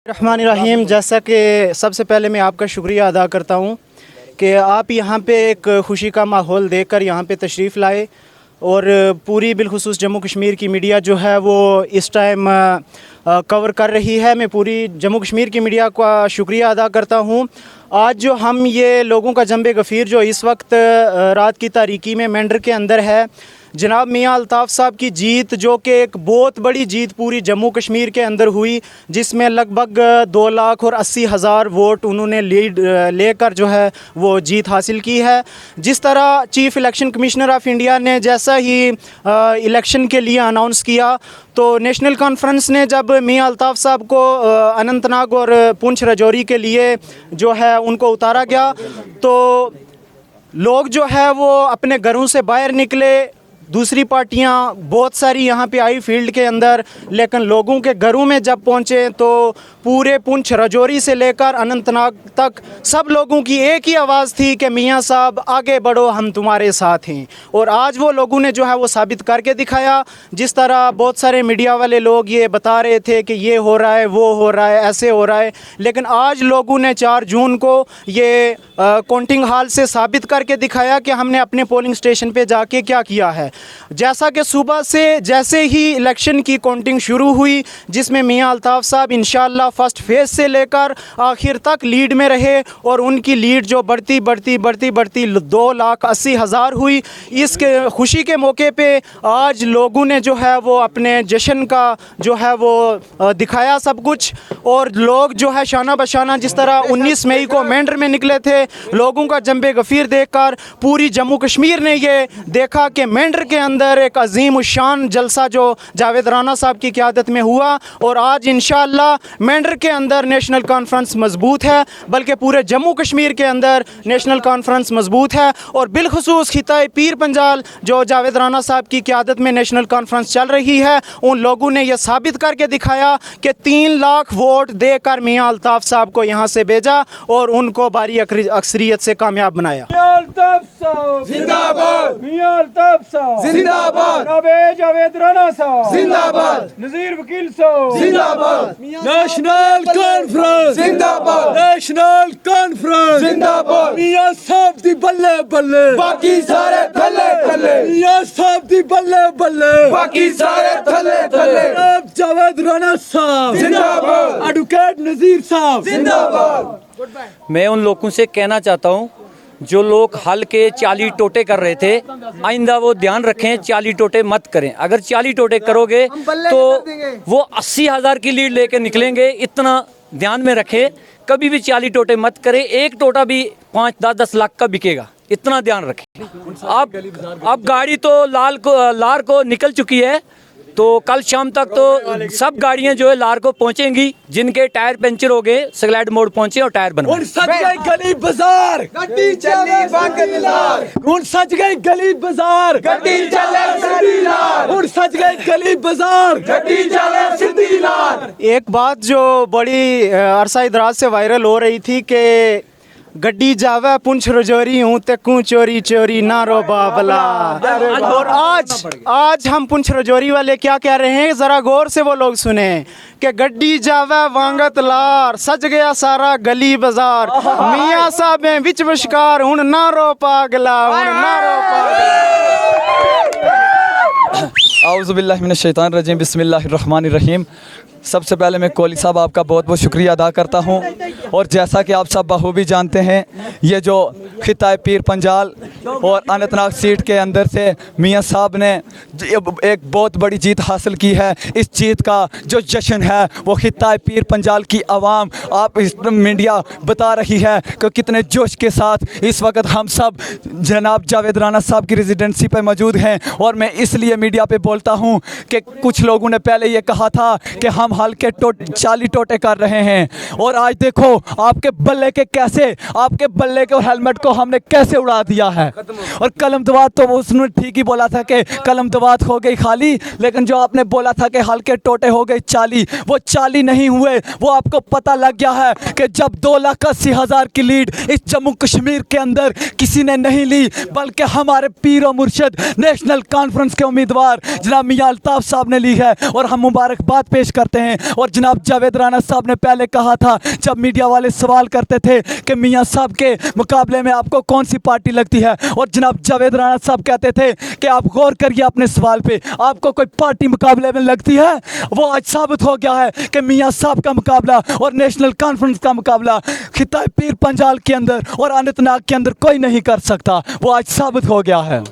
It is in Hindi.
रहमानिर्रहीम। जैसा कि सबसे पहले मैं आपका शुक्रिया अदा करता हूँ कि आप यहाँ पे एक खुशी का माहौल देखकर यहाँ पे तशरीफ़ लाए और पूरी बिलखुसूस जम्मू कश्मीर की मीडिया जो है वो इस टाइम कवर कर रही है। मैं पूरी जम्मू कश्मीर की मीडिया का शुक्रिया अदा करता हूँ। आज जो हम ये लोगों का जंबे गफ़ीर जो इस वक्त रात की तारीकी में मेंढर के अंदर है, जनाब मियाँ अल्ताफ़ साहब की जीत जो कि एक बहुत बड़ी जीत पूरी जम्मू कश्मीर के अंदर हुई, जिसमें लगभग 2,80,000 वोट उन्होंने लीड लेकर जो है वो जीत हासिल की है। जिस तरह chief election commissioner of India ने जैसा ही इलेक्शन के लिए अनाउंस किया तो नेशनल कॉन्फ्रेंस ने जब मियाँ अल्ताफ़ साहब को अनंतनाग और पुंछ राजौरी के लिए जो है उनको उतारा गया तो लोग जो है वो अपने घरों से बाहर निकले। दूसरी पार्टियां बहुत सारी यहाँ पे आई फील्ड के अंदर, लेकिन लोगों के घरों में जब पहुँचे तो पूरे पुंछ राजौरी से लेकर अनंतनाग तक सब लोगों की एक ही आवाज़ थी कि मियाँ साहब आगे बढ़ो, हम तुम्हारे साथ हैं। और आज वो लोगों ने जो है वो साबित करके दिखाया। जिस तरह बहुत सारे मीडिया वाले लोग ये बता रहे थे कि ये हो रहा है, वो हो रहा है, ऐसे हो रहा है, लेकिन आज लोगों ने 4 जून को ये काउंटिंग हॉल से साबित करके दिखाया कि हमने अपने पोलिंग स्टेशन पे जाके क्या किया है। जैसा कि सुबह से जैसे ही इलेक्शन की काउंटिंग शुरू हुई, जिसमें मियाँ अल्ताफ़ साहब इंशाअल्लाह फ़र्स्ट फेज़ से लेकर आखिर तक लीड में रहे और उनकी लीड जो बढ़ती 2,80,000 हुई। इसके खुशी के मौके पे आज लोगों ने जो है वो अपने जश्न का जो है वो दिखाया सब कुछ। और लोग जो है शाना बशाना जिस तरह 19 मई को मेंढर में निकले थे, लोगों का जंबे गफ़ीर देखकर पूरी जम्मू कश्मीर ने ये देखा कि मेंढर के अंदर एक अजीम उशान जलसा जो जावेद राना साहब की क़यादत में हुआ। और आज इंशाअल्लाह मेंढर के अंदर नेशनल कॉन्फ्रेंस मजबूत है, बल्कि पूरे जम्मू कश्मीर के अंदर नेशनल कॉन्फ्रेंस मजबूत है। और बिलखुसूस खिताए पीर पंजाल जो जावेद राना साहब की क़यादत में नेशनल कॉन्फ्रेंस चल रही है, उन लोगों ने यह साबित करके दिखाया कि 3 लाख वोट देकर मियाँ अल्ताफ़ साहब को यहाँ से भेजा और उनको भारी अक्सरियत से कामयाब बनाया। जिंदाबाद, जावेद राना साहब जिंदाबाद, नज़ीर वकील साहब जिंदाबाद, नेशनल कॉन्फ्रेंस जिंदाबाद, नेशनल कॉन्फ्रेंस जिंदाबाद, मियां साहब दी बल्ले बल्ले, बाकी सारे थल्ले थल्ले, मियां साहब दी बल्ले बल्ले, बाकी सारे थल्ले थल्ले, जावेद राना साहब जिंदाबाद, एडवोकेट नज़ीर साहब जिंदाबाद। मैं उन लोगों से कहना चाहता हूँ जो लोग हल के 40 टोटे कर रहे थे, आइंदा वो ध्यान रखें 40 टोटे मत करें। अगर 40 टोटे करोगे तो वो 80,000 की लीड लेके निकलेंगे, इतना ध्यान में रखें। कभी भी 40 टोटे मत करें, एक टोटा भी 5-10 लाख का बिकेगा, इतना ध्यान रखें। अब गाड़ी तो लार को निकल चुकी है, तो कल शाम तक तो सब गाड़ियां जो है लार को पहुंचेंगी, जिनके टायर पंचर हो गए सगलैड मोड़ पहुंचे और टायर बनवाए। सज गई गली बाजार, गड्डी चले बागल लार, सज गई गली बाजार, गड्डी चले सीधी लार, सज गई गली बाजार, गड्डी चले सीधी लार। एक बात जो बड़ी अरसा दराज से वायरल हो रही थी कि गड्डी जावे पुंछ राजौरी हूँ तेकू चोरी चोरी ना रो बाबला। और आज हम पुंछ राजौरी वाले क्या कह रहे हैं, ज़रा गौर से वो लोग सुने कि गड्डी जावे वांगत लार, सज गया सारा गली बाजार, मियाँ साहब हैं विच विशकार हूँ ना रो पागला, हूँ ना रो पागला। आऊज़ु बिल्लाहि मिनश शैतानिर रजीम, बिस्मिल्लाहिर रहमानिर रहीम। सबसे पहले मैं कोहली साहब आपका बहुत बहुत शुक्रिया अदा करता हूं। और जैसा कि आप सब बखूबी जानते हैं, ये जो खिताए पीर पंजाल और अनंतनाग सीट के अंदर से मियाँ साहब ने एक बहुत बड़ी जीत हासिल की है। इस जीत का जो जश्न है वो खिताए पीर पंजाल की आवाम, आप इस मीडिया बता रही है कि कितने जोश के साथ इस वक्त हम सब जनाब जावेद राना साहब की रेजिडेंसी पर मौजूद हैं। और मैं इसलिए मीडिया पे बोलता हूँ कि कुछ लोगों ने पहले ये कहा था कि हम हल्के 40 टोटे कर रहे हैं, और आज देखो आपके बल्ले के कैसे, आपके बल्ले के और हेलमेट को हमने कैसे उड़ा दिया है। और कलम दवात तो उसने ठीक ही बोला था कि कलम दवात हो गई खाली, लेकिन जो आपने बोला था कि हल्के टोटे हो गए 40, वो 40 नहीं हुए। वो आपको पता लग गया है कि जब 2,80,000 की लीड इस जम्मू कश्मीर के अंदर किसी ने नहीं ली, बल्कि हमारे पीर और मुर्शद नेशनल कॉन्फ्रेंस के उम्मीदवार जनाब मियां अल्ताफ साहब ने ली है, और हम मुबारकबाद पेश करते हैं। और जनाब जावेद राना साहब ने पहले कहा था, जब मीडिया वाले सवाल करते थे कि मियां साहब के मुकाबले में आपको कौन सी पार्टी लगती है, और जनाब जावेद राना साहब कहते थे कि आप गौर करिए अपने सवाल पे, आपको कोई पार्टी मुकाबले में लगती है। वो आज साबित हो गया है कि मियां साहब का मुकाबला और नेशनल कॉन्फ्रेंस का मुकाबला खिताब पीर पंजाल के अंदर और अनंतनाग के अंदर कोई नहीं कर सकता। वो आज साबित हो गया है।